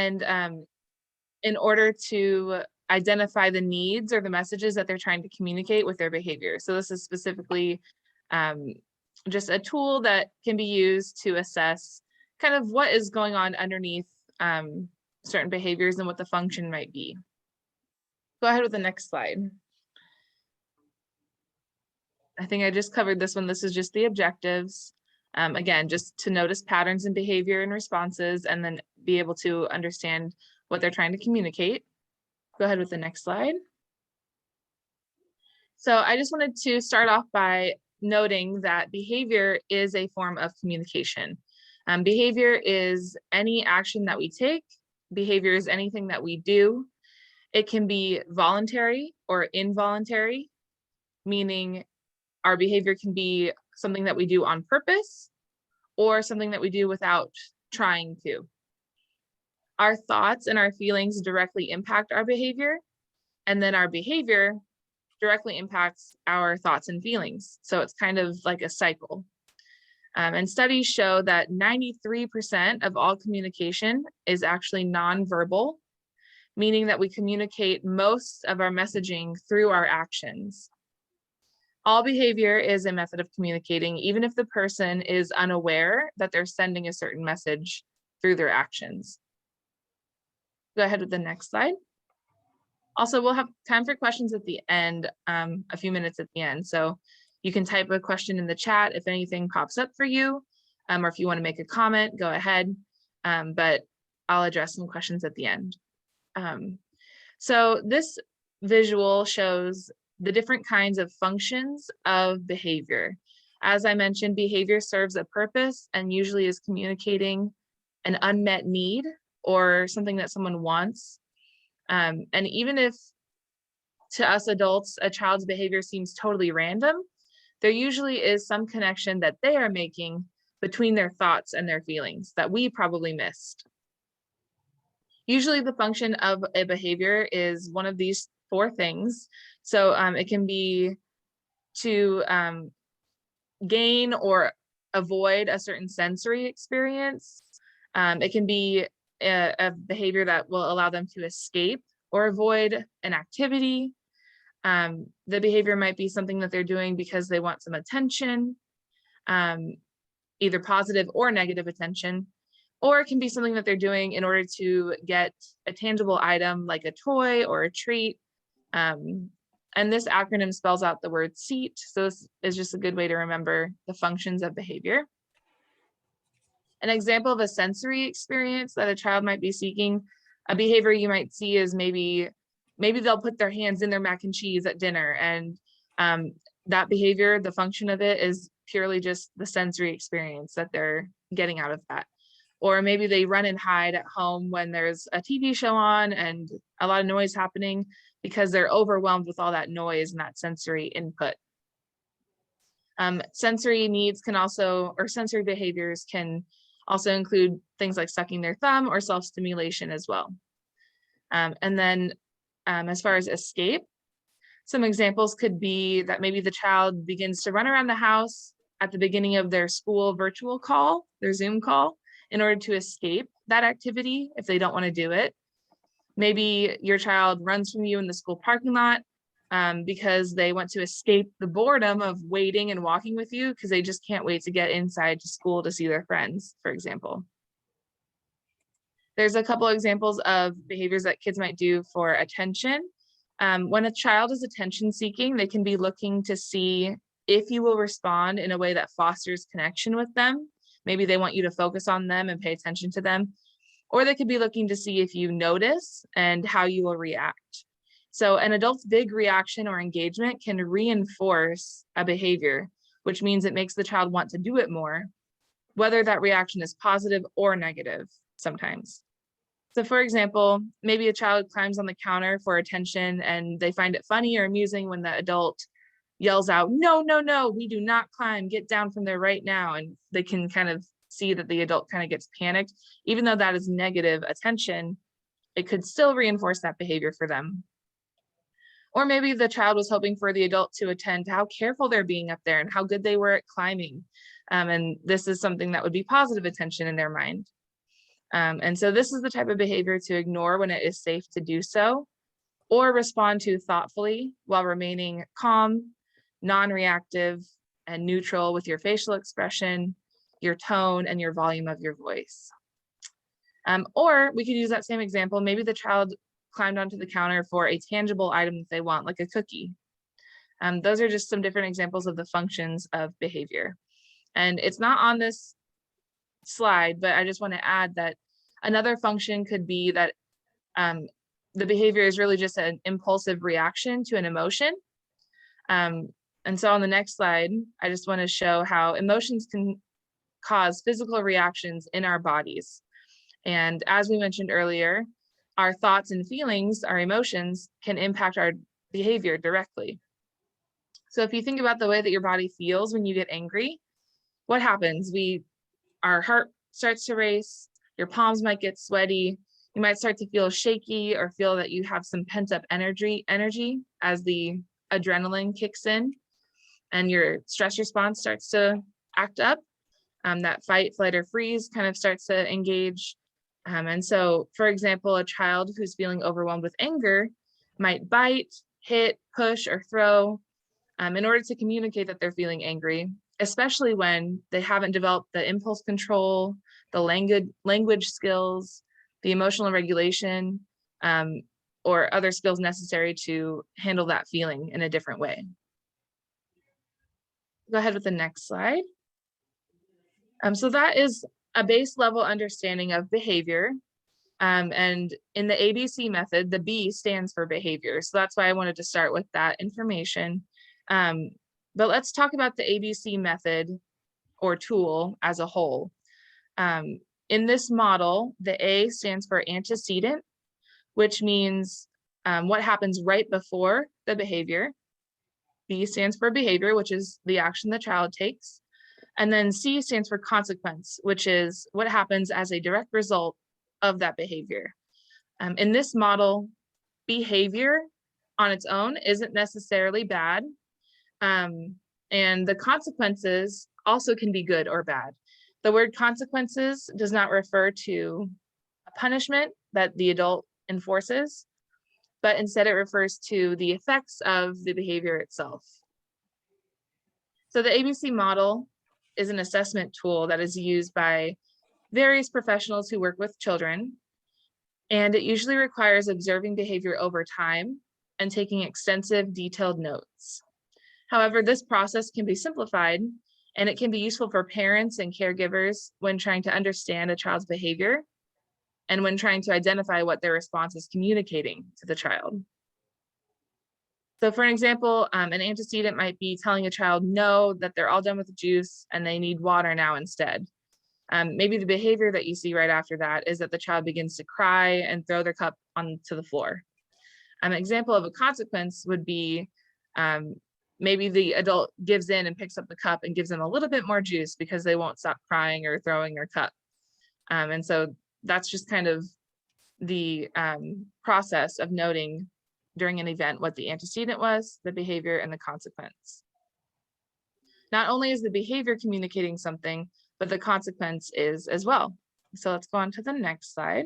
and in order to identify the needs or the messages that they're trying to communicate with their behavior. So this is specifically just a tool that can be used to assess kind of what is going on underneath certain behaviors and what the function might be. Go ahead with the next slide. I think I just covered this one. This is just the objectives. Again, just to notice patterns in behavior and responses, and then be able to understand what they're trying to communicate. Go ahead with the next slide. So I just wanted to start off by noting that behavior is a form of communication. Behavior is any action that we take. Behavior is anything that we do. It can be voluntary or involuntary, meaning our behavior can be something that we do on purpose or something that we do without trying to. Our thoughts and our feelings directly impact our behavior, and then our behavior directly impacts our thoughts and feelings. So it's kind of like a cycle. And studies show that 93% of all communication is actually nonverbal, meaning that we communicate most of our messaging through our actions. All behavior is a method of communicating, even if the person is unaware that they're sending a certain message through their actions. Go ahead with the next slide. Also, we'll have time for questions at the end, a few minutes at the end. So you can type a question in the chat if anything pops up for you, or if you want to make a comment, go ahead. But I'll address some questions at the end. So this visual shows the different kinds of functions of behavior. As I mentioned, behavior serves a purpose and usually is communicating an unmet need or something that someone wants. And even if to us adults, a child's behavior seems totally random, there usually is some connection that they are making between their thoughts and their feelings that we probably missed. Usually the function of a behavior is one of these four things. So it can be to gain or avoid a certain sensory experience. It can be a behavior that will allow them to escape or avoid an activity. The behavior might be something that they're doing because they want some attention, either positive or negative attention, or it can be something that they're doing in order to get a tangible item like a toy or a treat. And this acronym spells out the word SEAT. So this is just a good way to remember the functions of behavior. An example of a sensory experience that a child might be seeking, a behavior you might see is maybe they'll put their hands in their mac and cheese at dinner, and that behavior, the function of it is purely just the sensory experience that they're getting out of that. Or maybe they run and hide at home when there's a TV show on and a lot of noise happening because they're overwhelmed with all that noise and that sensory input. Sensory needs can also, or sensory behaviors can also include things like sucking their thumb or self-stimulation as well. And then as far as escape, some examples could be that maybe the child begins to run around the house at the beginning of their school virtual call, their Zoom call, in order to escape that activity if they don't want to do it. Maybe your child runs from you in the school parking lot because they want to escape the boredom of waiting and walking with you because they just can't wait to get inside to school to see their friends, for example. There's a couple examples of behaviors that kids might do for attention. When a child is attention seeking, they can be looking to see if you will respond in a way that fosters connection with them. Maybe they want you to focus on them and pay attention to them. Or they could be looking to see if you notice and how you will react. So an adult's big reaction or engagement can reinforce a behavior, which means it makes the child want to do it more, whether that reaction is positive or negative sometimes. So for example, maybe a child climbs on the counter for attention and they find it funny or amusing when the adult yells out, "No, no, no, we do not climb, get down from there right now." And they can kind of see that the adult kind of gets panicked. Even though that is negative attention, it could still reinforce that behavior for them. Or maybe the child was hoping for the adult to attend to how careful they're being up there and how good they were at climbing. And this is something that would be positive attention in their mind. And so this is the type of behavior to ignore when it is safe to do so, or respond to thoughtfully while remaining calm, non-reactive, and neutral with your facial expression, your tone, and your volume of your voice. Or we could use that same example. Maybe the child climbed onto the counter for a tangible item that they want, like a cookie. Those are just some different examples of the functions of behavior. And it's not on this slide, but I just want to add that another function could be that the behavior is really just an impulsive reaction to an emotion. And so on the next slide, I just want to show how emotions can cause physical reactions in our bodies. And as we mentioned earlier, our thoughts and feelings, our emotions, can impact our behavior directly. So if you think about the way that your body feels when you get angry, what happens? Our heart starts to race, your palms might get sweaty, you might start to feel shaky or feel that you have some pent up energy as the adrenaline kicks in and your stress response starts to act up. That fight, flight, or freeze kind of starts to engage. And so, for example, a child who's feeling overwhelmed with anger might bite, hit, push, or throw in order to communicate that they're feeling angry, especially when they haven't developed the impulse control, the language skills, the emotional regulation, or other skills necessary to handle that feeling in a different way. Go ahead with the next slide. So that is a base level understanding of behavior. And in the ABC method, the B stands for behavior. So that's why I wanted to start with that information. But let's talk about the ABC method or tool as a whole. In this model, the A stands for antecedent, which means what happens right before the behavior. B stands for behavior, which is the action the child takes. And then C stands for consequence, which is what happens as a direct result of that behavior. In this model, behavior on its own isn't necessarily bad. And the consequences also can be good or bad. The word consequences does not refer to a punishment that the adult enforces, but instead it refers to the effects of the behavior itself. So the ABC model is an assessment tool that is used by various professionals who work with children, and it usually requires observing behavior over time and taking extensive detailed notes. However, this process can be simplified, and it can be useful for parents and caregivers when trying to understand a child's behavior and when trying to identify what their response is communicating to the child. So for an example, an antecedent might be telling a child no, that they're all done with the juice and they need water now instead. Maybe the behavior that you see right after that is that the child begins to cry and throw their cup onto the floor. An example of a consequence would be maybe the adult gives in and picks up the cup and gives them a little bit more juice because they won't stop crying or throwing their cup. And so that's just kind of the process of noting during an event what the antecedent was, the behavior, and the consequence. Not only is the behavior communicating something, but the consequence is as well. So let's go on to the next slide.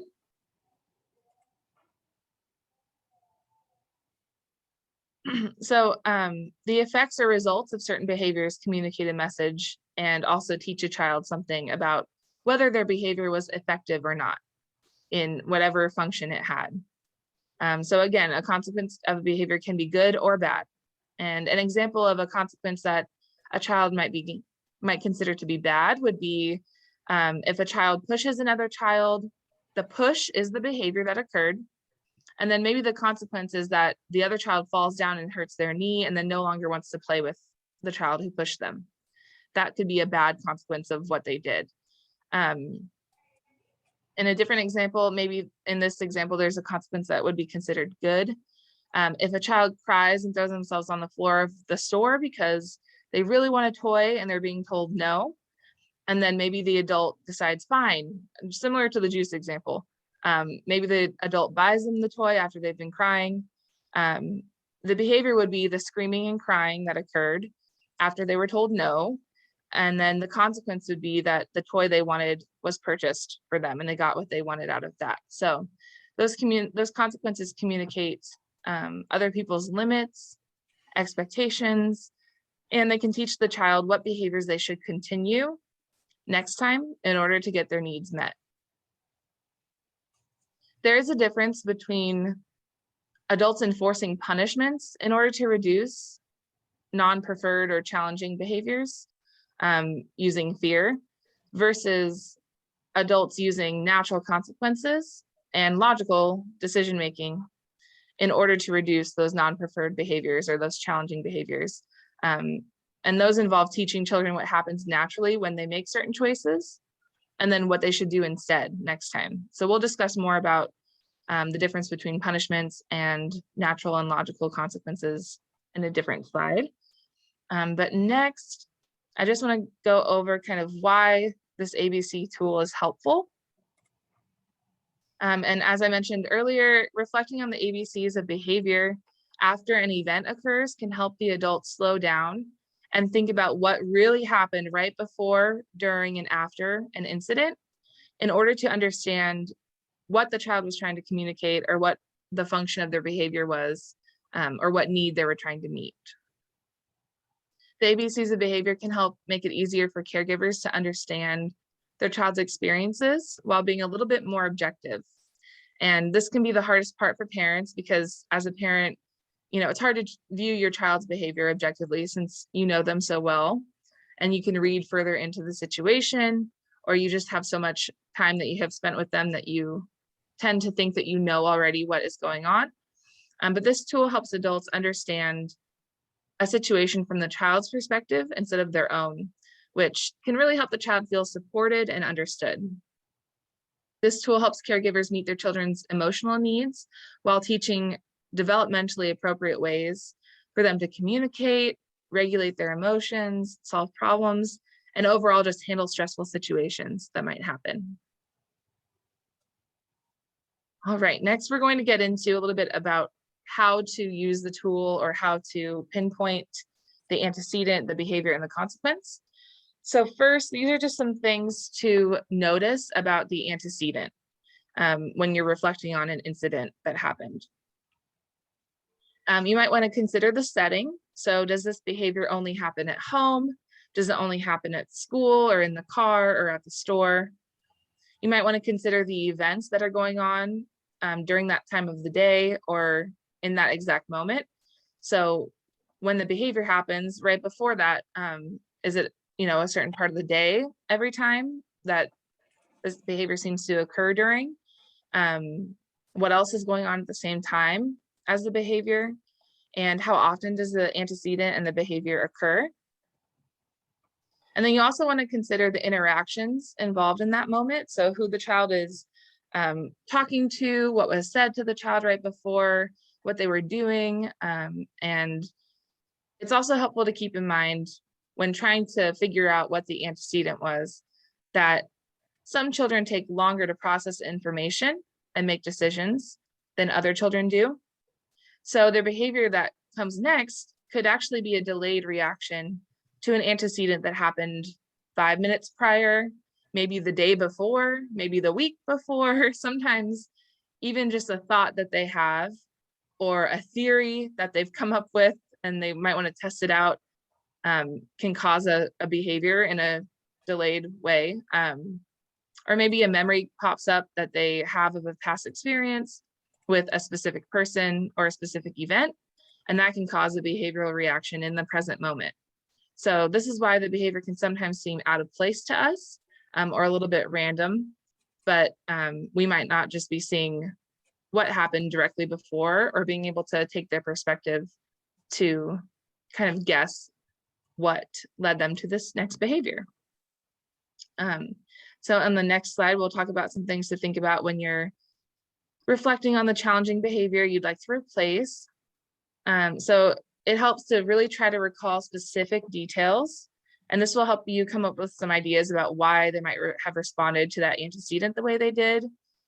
So the effects or results of certain behaviors communicate a message and also teach a child something about whether their behavior was effective or not in whatever function it had. So again, a consequence of a behavior can be good or bad. And an example of a consequence that a child might consider to be bad would be if a child pushes another child, the push is the behavior that occurred. And then maybe the consequence is that the other child falls down and hurts their knee and then no longer wants to play with the child who pushed them. That could be a bad consequence of what they did. In a different example, maybe in this example, there's a consequence that would be considered good. If a child cries and throws themselves on the floor of the store because they really want a toy and they're being told no, and then maybe the adult decides fine, similar to the juice example. Maybe the adult buys them the toy after they've been crying. The behavior would be the screaming and crying that occurred after they were told no. And then the consequence would be that the toy they wanted was purchased for them and they got what they wanted out of that. So those consequences communicate other people's limits, expectations, and they can teach the child what behaviors they should continue next time in order to get their needs met. There is a difference between adults enforcing punishments in order to reduce non-preferred or challenging behaviors using fear versus adults using natural consequences and logical decision-making in order to reduce those non-preferred behaviors or those challenging behaviors. And those involve teaching children what happens naturally when they make certain choices and then what they should do instead next time. So we'll discuss more about the difference between punishments and natural and logical consequences in a different slide. But next, I just want to go over kind of why this ABC tool is helpful. And as I mentioned earlier, reflecting on the ABCs of behavior after an event occurs can help the adult slow down and think about what really happened right before, during, and after an incident in order to understand what the child was trying to communicate or what the function of their behavior was, or what need they were trying to meet. The ABCs of behavior can help make it easier for caregivers to understand their child's experiences while being a little bit more objective. And this can be the hardest part for parents because as a parent, it's hard to view your child's behavior objectively since you know them so well and you can read further into the situation, or you just have so much time that you have spent with them that you tend to think that you know already what is going on. But this tool helps adults understand a situation from the child's perspective instead of their own, which can really help the child feel supported and understood. This tool helps caregivers meet their children's emotional needs while teaching developmentally appropriate ways for them to communicate, regulate their emotions, solve problems, and overall just handle stressful situations that might happen. All right, next we're going to get into a little bit about how to use the tool or how to pinpoint the antecedent, the behavior, and the consequence. So first, these are just some things to notice about the antecedent when you're reflecting on an incident that happened. You might want to consider the setting. So does this behavior only happen at home? Does it only happen at school or in the car or at the store? You might want to consider the events that are going on during that time of the day or in that exact moment. So when the behavior happens right before that, is it a certain part of the day every time that this behavior seems to occur during? What else is going on at the same time as the behavior? And how often does the antecedent and the behavior occur? And then you also want to consider the interactions involved in that moment. So who the child is talking to, what was said to the child right before, what they were doing. And it's also helpful to keep in mind when trying to figure out what the antecedent was, that some children take longer to process information and make decisions than other children do. So their behavior that comes next could actually be a delayed reaction to an antecedent that happened 5 minutes prior, maybe the day before, maybe the week before, sometimes even just a thought that they have or a theory that they've come up with and they might want to test it out can cause a behavior in a delayed way. Or maybe a memory pops up that they have of a past experience with a specific person or a specific event, and that can cause a behavioral reaction in the present moment. So this is why the behavior can sometimes seem out of place to us or a little bit random, but we might not just be seeing what happened directly before or being able to take their perspective to kind of guess what led them to this next behavior. So on the next slide, we'll talk about some things to think about when you're reflecting on the challenging behavior you'd like to replace. So it helps to really try to recall specific details, and this will help you come up with some ideas about why they might have responded to that antecedent the way they did,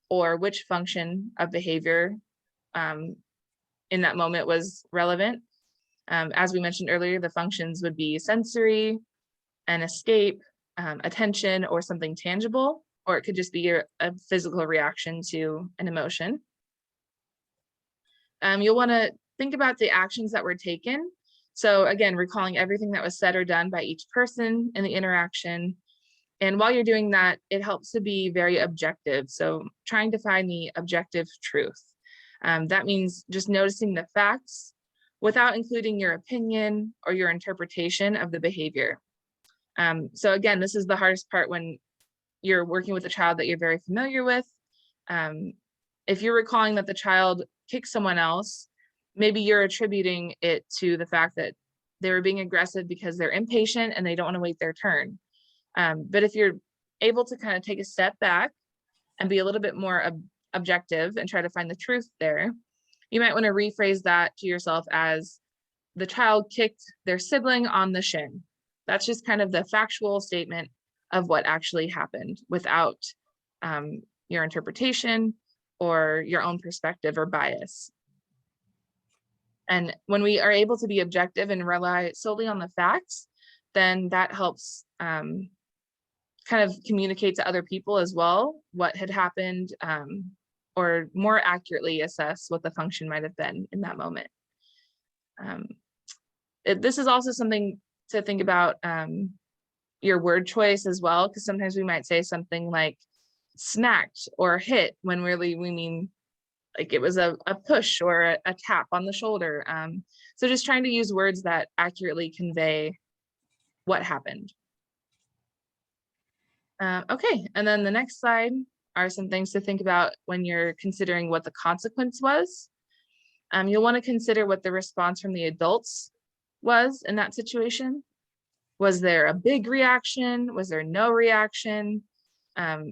or which function of behavior in that moment was relevant. As we mentioned earlier, the functions would be sensory, an escape, attention, or something tangible, or it could just be a physical reaction to an emotion. You'll want to think about the actions that were taken. So again, recalling everything that was said or done by each person in the interaction. And while you're doing that, it helps to be very objective. So trying to find the objective truth. That means just noticing the facts without including your opinion or your interpretation of the behavior. So again, this is the hardest part when you're working with a child that you're very familiar with. If you're recalling that the child kicked someone else, maybe you're attributing it to the fact that they were being aggressive because they're impatient and they don't want to wait their turn. But if you're able to kind of take a step back and be a little bit more objective and try to find the truth there, you might want to rephrase that to yourself as the child kicked their sibling on the shin. That's just kind of the factual statement of what actually happened without your interpretation or your own perspective or bias. And when we are able to be objective and rely solely on the facts, then that helps kind of communicate to other people as well what had happened, or more accurately assess what the function might have been in that moment. This is also something to think about, your word choice as well, because sometimes we might say something like smacked or hit when really we mean like it was a push or a tap on the shoulder. So just trying to use words that accurately convey what happened. Okay, and then the next slide are some things to think about when you're considering what the consequence was. You'll want to consider what the response from the adults was in that situation. Was there a big reaction? Was there no reaction?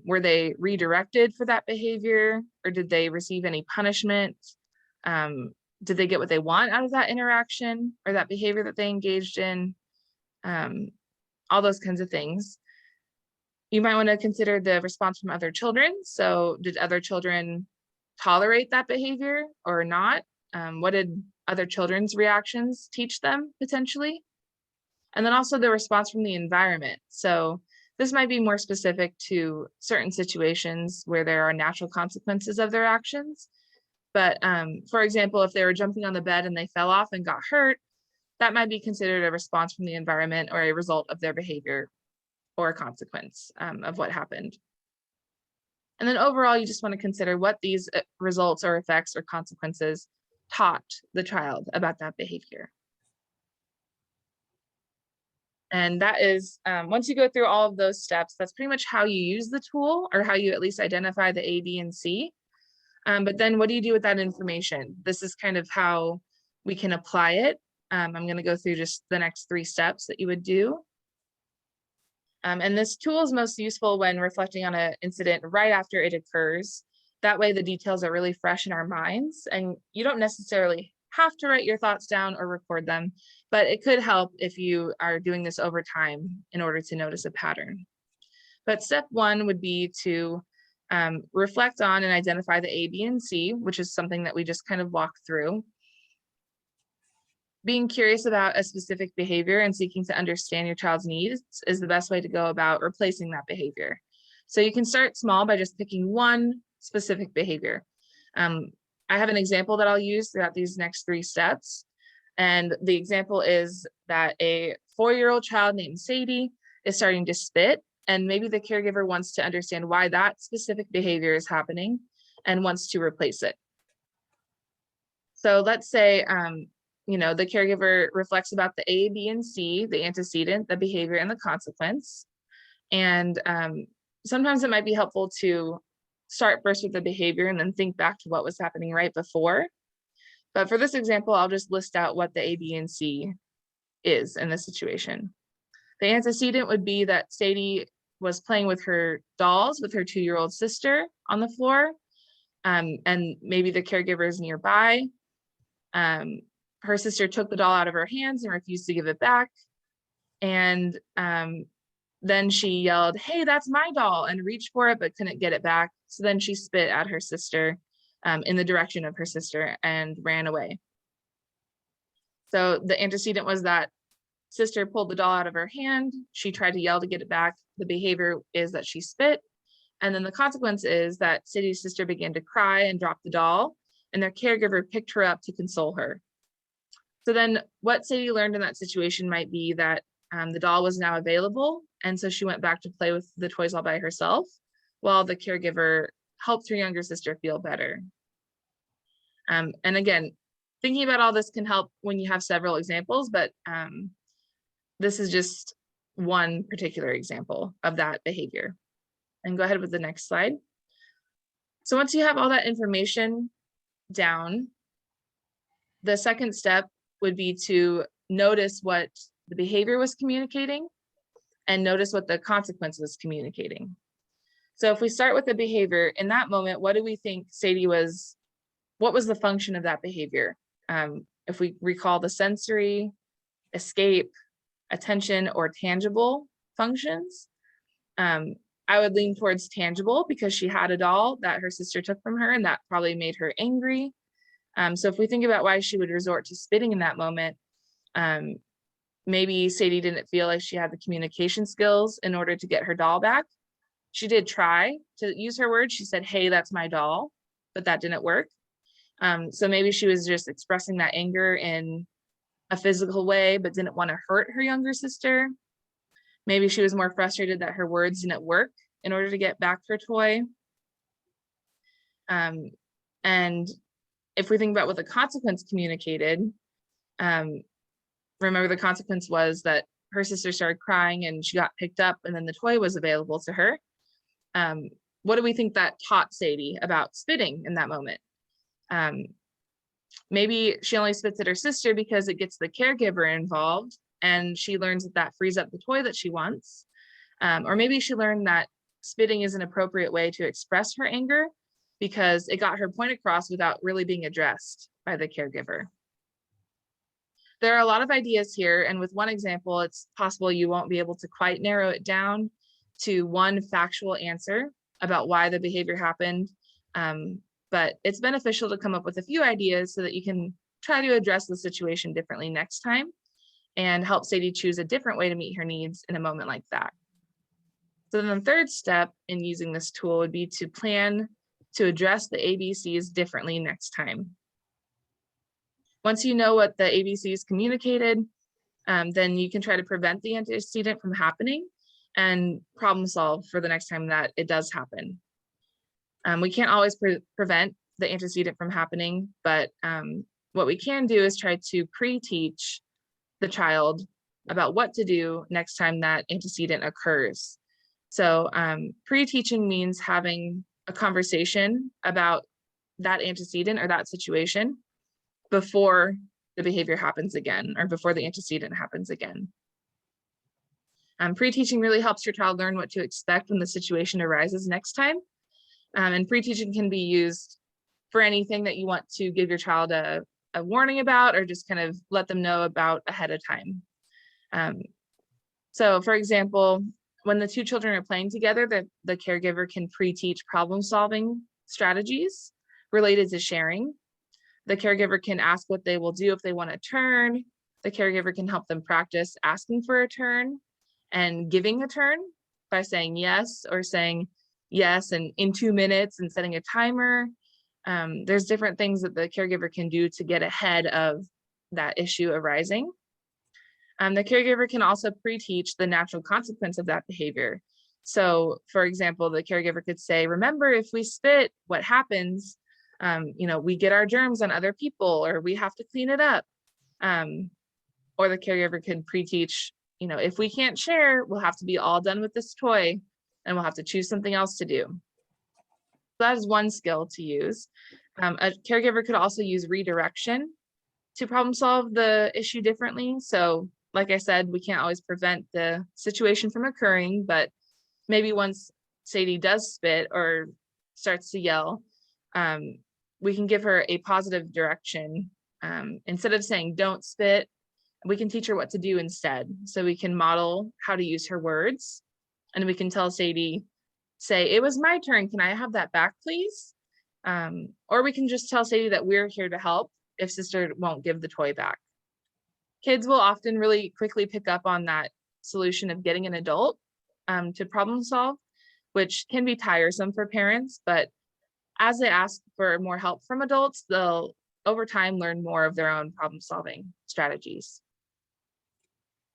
Were they redirected for that behavior, or did they receive any punishment? Did they get what they want out of that interaction or that behavior that they engaged in? All those kinds of things. You might want to consider the response from other children. So did other children tolerate that behavior or not? What did other children's reactions teach them potentially? And then also the response from the environment. So this might be more specific to certain situations where there are natural consequences of their actions. But for example, if they were jumping on the bed and they fell off and got hurt, that might be considered a response from the environment or a result of their behavior or a consequence of what happened. And then overall, you just want to consider what these results or effects or consequences taught the child about that behavior. And that is, once you go through all of those steps, that's pretty much how you use the tool, or how you at least identify the A, B, and C. But then what do you do with that information? This is kind of how we can apply it. I'm going to go through just the next 3 steps that you would do. And this tool is most useful when reflecting on an incident right after it occurs. That way the details are really fresh in our minds, and you don't necessarily have to write your thoughts down or record them, but it could help if you are doing this over time in order to notice a pattern. But step 1 would be to reflect on and identify the A, B, and C, which is something that we just kind of walked through. Being curious about a specific behavior and seeking to understand your child's needs is the best way to go about replacing that behavior. So you can start small by just picking one specific behavior. I have an example that I'll use throughout these next 3 steps. And the example is that a 4-year-old child named Sadie is starting to spit, and maybe the caregiver wants to understand why that specific behavior is happening and wants to replace it. So let's say, the caregiver reflects about the A, B, and C, the antecedent, the behavior, and the consequence. And sometimes it might be helpful to start first with the behavior and then think back to what was happening right before. But for this example, I'll just list out what the A, B, and C is in this situation. The antecedent would be that Sadie was playing with her dolls with her 2-year-old sister on the floor, and maybe the caregiver is nearby. Her sister took the doll out of her hands and refused to give it back. And then she yelled, "Hey, that's my doll," and reached for it, but couldn't get it back. So then she spit at her sister in the direction of her sister and ran away. So the antecedent was that sister pulled the doll out of her hand. She tried to yell to get it back. The behavior is that she spit. And then the consequence is that Sadie's sister began to cry and drop the doll, and their caregiver picked her up to console her. So then what Sadie learned in that situation might be that the doll was now available. And so she went back to play with the toys all by herself, while the caregiver helped her younger sister feel better. And again, thinking about all this can help when you have several examples, but this is just one particular example of that behavior. And go ahead with the next slide. So once you have all that information down, the second step would be to notice what the behavior was communicating and notice what the consequence was communicating. So if we start with the behavior, in that moment, what do we think what was the function of that behavior? If we recall the sensory, escape, attention, or tangible functions, I would lean towards tangible because she had a doll that her sister took from her, and that probably made her angry. So if we think about why she would resort to spitting in that moment, maybe Sadie didn't feel like she had the communication skills in order to get her doll back. She did try to use her words. She said, "Hey, that's my doll," but that didn't work. So maybe she was just expressing that anger in a physical way, but didn't want to hurt her younger sister. Maybe she was more frustrated that her words didn't work in order to get back her toy. And if we think about what the consequence communicated, remember the consequence was that her sister started crying and she got picked up, and then the toy was available to her. What do we think that taught Sadie about spitting in that moment? Maybe she only spits at her sister because it gets the caregiver involved, and she learns that that frees up the toy that she wants. Or maybe she learned that spitting is an appropriate way to express her anger because it got her point across without really being addressed by the caregiver. There are a lot of ideas here, and with one example, it's possible you won't be able to quite narrow it down to one factual answer about why the behavior happened. But it's beneficial to come up with a few ideas so that you can try to address the situation differently next time and help Sadie choose a different way to meet her needs in a moment like that. So then the third step in using this tool would be to plan to address the ABCs differently next time. Once you know what the ABCs communicated, then you can try to prevent the antecedent from happening and problem solve for the next time that it does happen. We can't always prevent the antecedent from happening, but what we can do is try to pre-teach the child about what to do next time that antecedent occurs. So pre-teaching means having a conversation about that antecedent or that situation before the behavior happens again, or before the antecedent happens again. Pre-teaching really helps your child learn what to expect when the situation arises next time. And pre-teaching can be used for anything that you want to give your child a warning about, or just kind of let them know about ahead of time. So for example, when the two children are playing together, the caregiver can pre-teach problem-solving strategies related to sharing. The caregiver can ask what they will do if they want a turn. The caregiver can help them practice asking for a turn and giving a turn by saying yes, or saying yes and in 2 minutes, and setting a timer. There's different things that the caregiver can do to get ahead of that issue arising. The caregiver can also pre-teach the natural consequence of that behavior. So for example, the caregiver could say, remember, if we spit, what happens? We get our germs on other people, or we have to clean it up. Or the caregiver can pre-teach, if we can't share, we'll have to be all done with this toy and we'll have to choose something else to do. So that is one skill to use. A caregiver could also use redirection to problem solve the issue differently. So like I said, we can't always prevent the situation from occurring, but maybe once Sadie does spit or starts to yell, we can give her a positive direction. Instead of saying don't spit, we can teach her what to do instead. So we can model how to use her words, and we can tell Sadie, say, it was my turn, can I have that back, please? Or we can just tell Sadie that we're here to help if sister won't give the toy back. Kids will often really quickly pick up on that solution of getting an adult to problem solve, which can be tiresome for parents, but as they ask for more help from adults, they'll over time learn more of their own problem solving strategies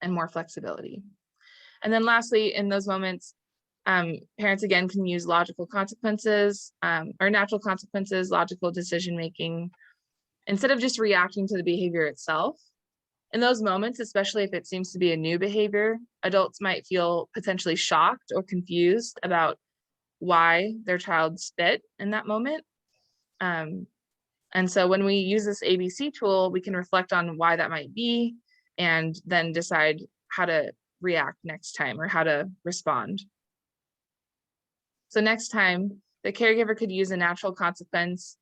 and more flexibility. And then lastly, in those moments, parents again can use logical consequences or natural consequences, logical decision making, instead of just reacting to the behavior itself. In those moments, especially if it seems to be a new behavior, adults might feel potentially shocked or confused about why their child spit in that moment. And so when we use this ABC tool, we can reflect on why that might be and then decide how to react next time or how to respond. So next time, the caregiver could use a natural consequence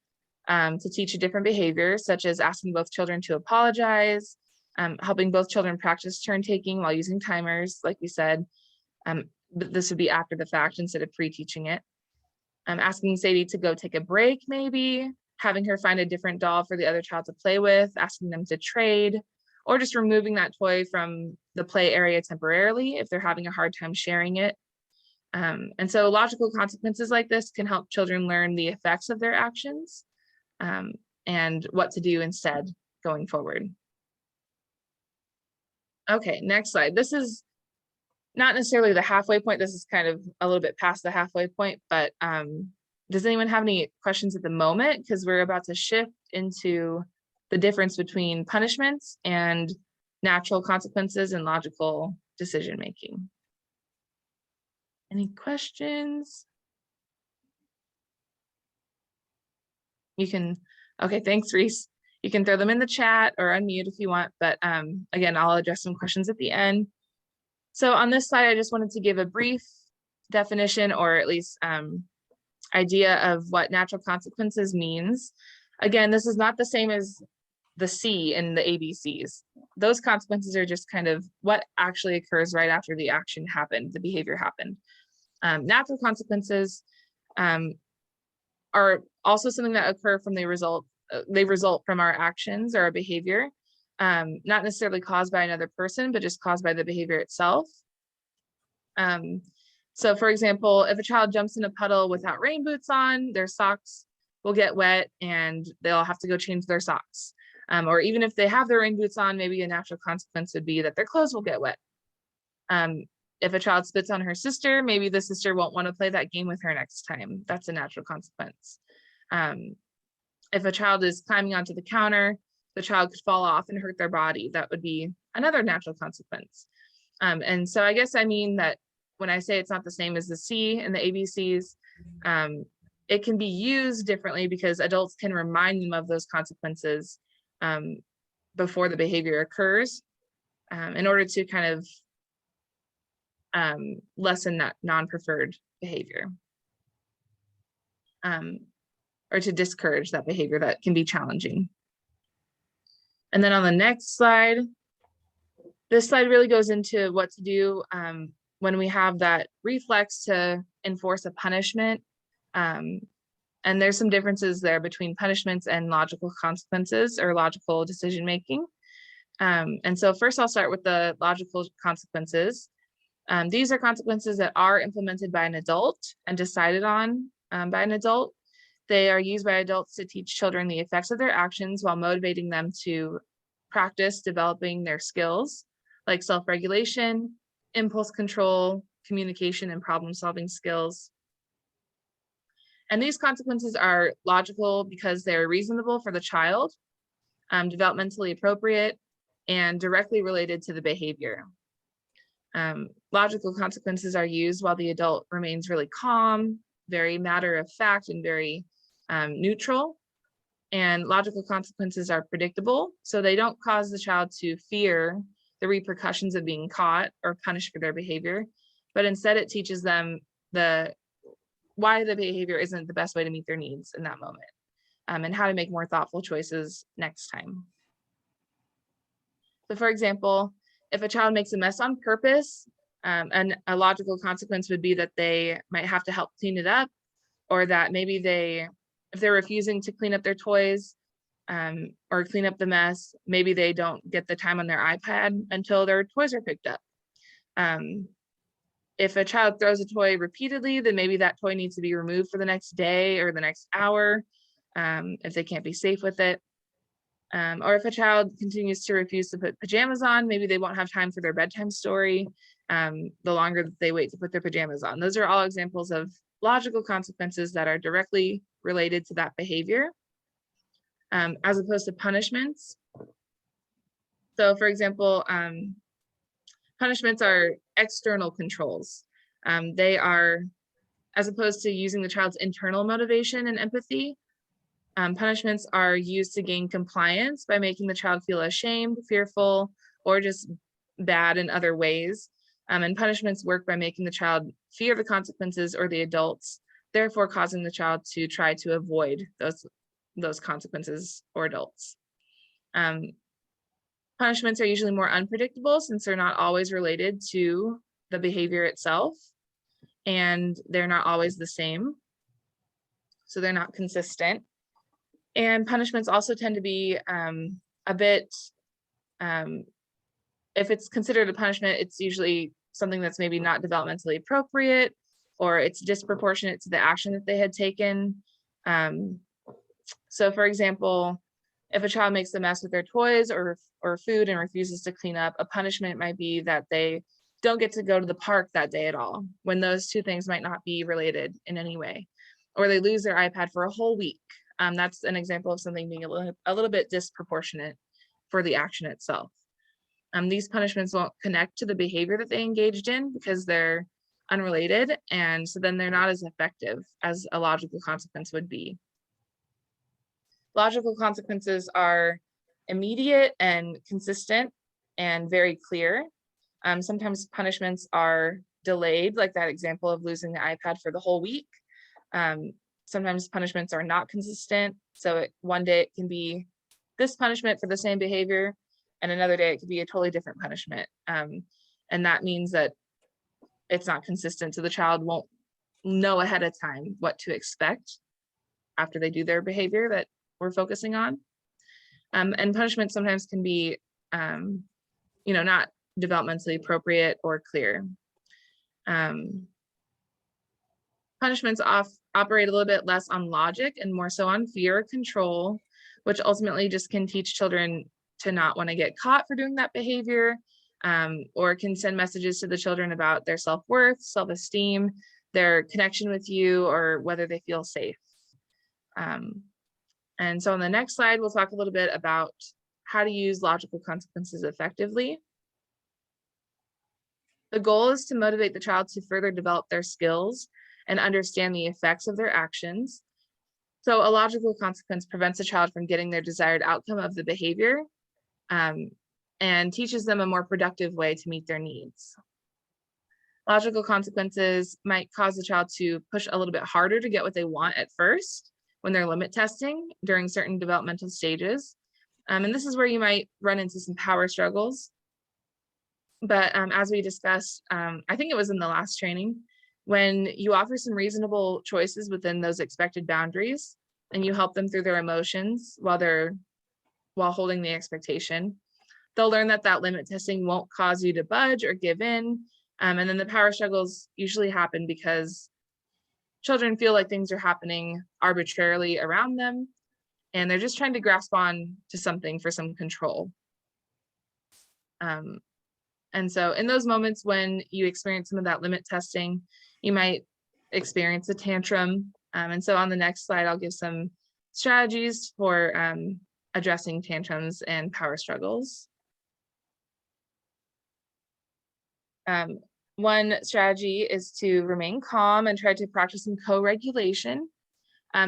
to teach a different behavior, such as asking both children to apologize, helping both children practice turn taking while using timers, like we said. But this would be after the fact instead of pre-teaching it. Asking Sadie to go take a break, maybe, having her find a different doll for the other child to play with, asking them to trade, or just removing that toy from the play area temporarily if they're having a hard time sharing it. And so logical consequences like this can help children learn the effects of their actions and what to do instead going forward. Okay, next slide. This is not necessarily the halfway point. This is kind of a little bit past the halfway point, but does anyone have any questions at the moment? Because we're about to shift into the difference between punishments and natural consequences and logical decision making. Any questions? You can, okay, thanks, Reese. You can throw them in the chat or unmute if you want, but again, I'll address some questions at the end. So on this slide, I just wanted to give a brief definition or at least idea of what natural consequences means. Again, this is not the same as the C in the ABCs. Those consequences are just kind of what actually occurs right after the action happened, the behavior happened. Natural consequences are also something that occur from the result. They result from our actions or our behavior, not necessarily caused by another person, but just caused by the behavior itself. So for example, if a child jumps in a puddle without rain boots on, their socks will get wet and they'll have to go change their socks. Or even if they have their rain boots on, maybe a natural consequence would be that their clothes will get wet. If a child spits on her sister, maybe the sister won't want to play that game with her next time. That's a natural consequence. If a child is climbing onto the counter, the child could fall off and hurt their body. That would be another natural consequence. And so I guess I mean that when I say it's not the same as the C and the ABCs, it can be used differently because adults can remind them of those consequences before the behavior occurs in order to kind of lessen that non-preferred behavior or to discourage that behavior that can be challenging. And then on the next slide, this slide really goes into what to do when we have that reflex to enforce a punishment. And there's some differences there between punishments and logical consequences or logical decision making. And so first I'll start with the logical consequences. These are consequences that are implemented by an adult and decided on by an adult. They are used by adults to teach children the effects of their actions while motivating them to practice developing their skills like self-regulation, impulse control, communication, and problem-solving skills. And these consequences are logical because they're reasonable for the child, developmentally appropriate, and directly related to the behavior. Logical consequences are used while the adult remains really calm, very matter of fact, and very neutral. And logical consequences are predictable, so they don't cause the child to fear the repercussions of being caught or punished for their behavior, but instead it teaches them why the behavior isn't the best way to meet their needs in that moment, and how to make more thoughtful choices next time. So for example, if a child makes a mess on purpose, and a logical consequence would be that they might have to help clean it up, or that maybe if they're refusing to clean up their toys, or clean up the mess. Maybe they don't get the time on their iPad until their toys are picked up. If a child throws a toy repeatedly, then maybe that toy needs to be removed for the next day or the next hour, if they can't be safe with it. Or if a child continues to refuse to put pajamas on, maybe they won't have time for their bedtime story the longer that they wait to put their pajamas on. Those are all examples of logical consequences that are directly related to that behavior, as opposed to punishments. So for example, punishments are external controls. They are, as opposed to using the child's internal motivation and empathy, punishments are used to gain compliance by making the child feel ashamed, fearful, or just bad in other ways. And punishments work by making the child fear the consequences or the adults, therefore causing the child to try to avoid those consequences or adults. Punishments are usually more unpredictable since they're not always related to the behavior itself, and they're not always the same. So they're not consistent. And punishments also tend to be a bit, if it's considered a punishment, it's usually something that's maybe not developmentally appropriate, or it's disproportionate to the action that they had taken. So for example, if a child makes a mess with their toys or food and refuses to clean up, a punishment might be that they don't get to go to the park that day at all, when those two things might not be related in any way. Or they lose their iPad for a whole week. That's an example of something being a little bit disproportionate for the action itself. These punishments won't connect to the behavior that they engaged in because they're unrelated, and so then they're not as effective as a logical consequence would be. Logical consequences are immediate and consistent and very clear. Sometimes punishments are delayed, like that example of losing the iPad for the whole week. Sometimes punishments are not consistent. So one day it can be this punishment for the same behavior, and another day it could be a totally different punishment. And that means that it's not consistent. So the child won't know ahead of time what to expect after they do their behavior that we're focusing on. And punishment sometimes can be, not developmentally appropriate or clear. Punishments operate a little bit less on logic and more so on fear or control, which ultimately just can teach children to not want to get caught for doing that behavior, or can send messages to the children about their self-worth, self-esteem, their connection with you, or whether they feel safe. And so on the next slide, we'll talk a little bit about how to use logical consequences effectively. The goal is to motivate the child to further develop their skills and understand the effects of their actions. So a logical consequence prevents a child from getting their desired outcome of the behavior, and teaches them a more productive way to meet their needs. Logical consequences might cause the child to push a little bit harder to get what they want at first when they're limit testing during certain developmental stages. And this is where you might run into some power struggles. But as we discussed, I think it was in the last training, when you offer some reasonable choices within those expected boundaries and you help them through their emotions while holding the expectation, they'll learn that limit testing won't cause you to budge or give in. And then the power struggles usually happen because children feel like things are happening arbitrarily around them, and they're just trying to grasp on to something for some control. And so in those moments when you experience some of that limit testing, you might experience a tantrum. And so on the next slide, I'll give some strategies for addressing tantrums and power struggles. One strategy is to remain calm and try to practice some co-regulation.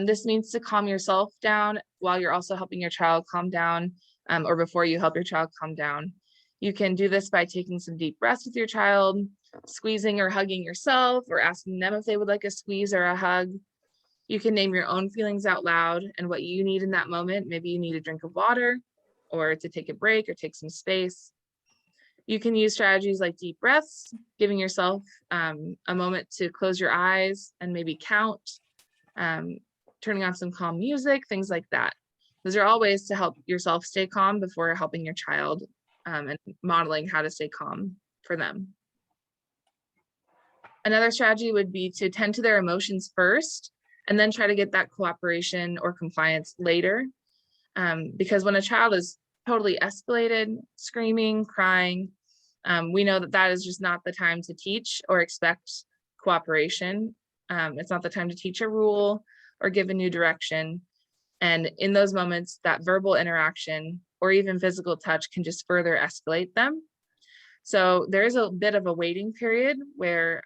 This means to calm yourself down while you're also helping your child calm down, or before you help your child calm down. You can do this by taking some deep breaths with your child, squeezing or hugging yourself, or asking them if they would like a squeeze or a hug. You can name your own feelings out loud and what you need in that moment. Maybe you need a drink of water, or to take a break or take some space. You can use strategies like deep breaths, giving yourself a moment to close your eyes and maybe count, turning on some calm music, things like that. Those are all ways to help yourself stay calm before helping your child, and modeling how to stay calm for them. Another strategy would be to tend to their emotions first and then try to get that cooperation or compliance later. Because when a child is totally escalated, screaming, crying, we know that that is just not the time to teach or expect cooperation. It's not the time to teach a rule or give a new direction. And in those moments, that verbal interaction or even physical touch can just further escalate them. So there is a bit of a waiting period where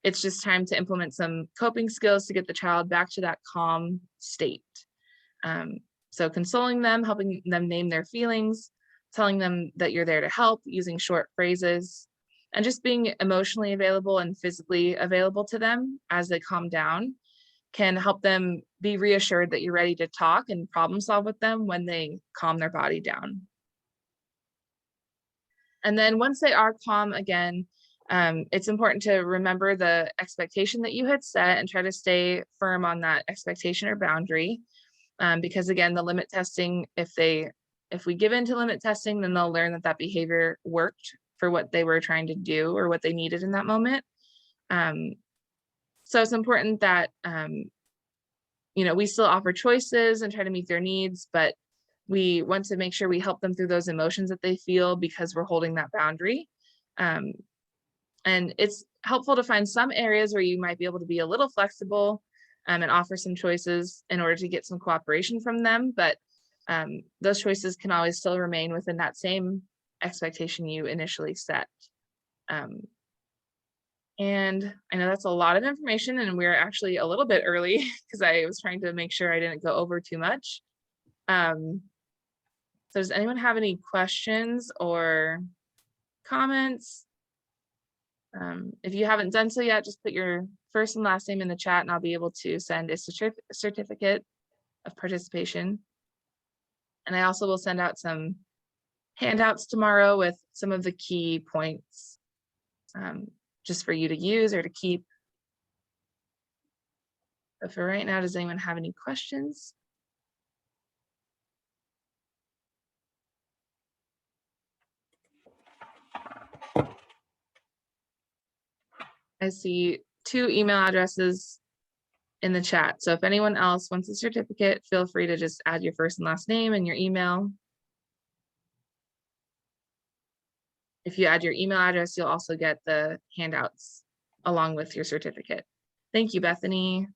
it's just time to implement some coping skills to get the child back to that calm state. So consoling them, helping them name their feelings, telling them that you're there to help, using short phrases, and just being emotionally available and physically available to them as they calm down can help them be reassured that you're ready to talk and problem solve with them when they calm their body down. And then once they are calm again, it's important to remember the expectation that you had set and try to stay firm on that expectation or boundary. Because again, the limit testing, if we give in to limit testing, then they'll learn that that behavior worked for what they were trying to do or what they needed in that moment. So it's important that, we still offer choices and try to meet their needs, but we want to make sure we help them through those emotions that they feel because we're holding that boundary. And it's helpful to find some areas where you might be able to be a little flexible and offer some choices in order to get some cooperation from them. But those choices can always still remain within that same expectation you initially set. And I know that's a lot of information, and we're actually a little bit early because I was trying to make sure I didn't go over too much. So does anyone have any questions or comments? If you haven't done so yet, just put your first and last name in the chat and I'll be able to send a certificate of participation. And I also will send out some handouts tomorrow with some of the key points just for you to use or to keep. But for right now, does anyone have any questions? I see 2 email addresses in the chat. So if anyone else wants a certificate, feel free to just add your first and last name and your email. If you add your email address, you'll also get the handouts along with your certificate. Thank you, Bethany.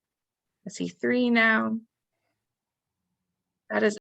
I see 3 now. That is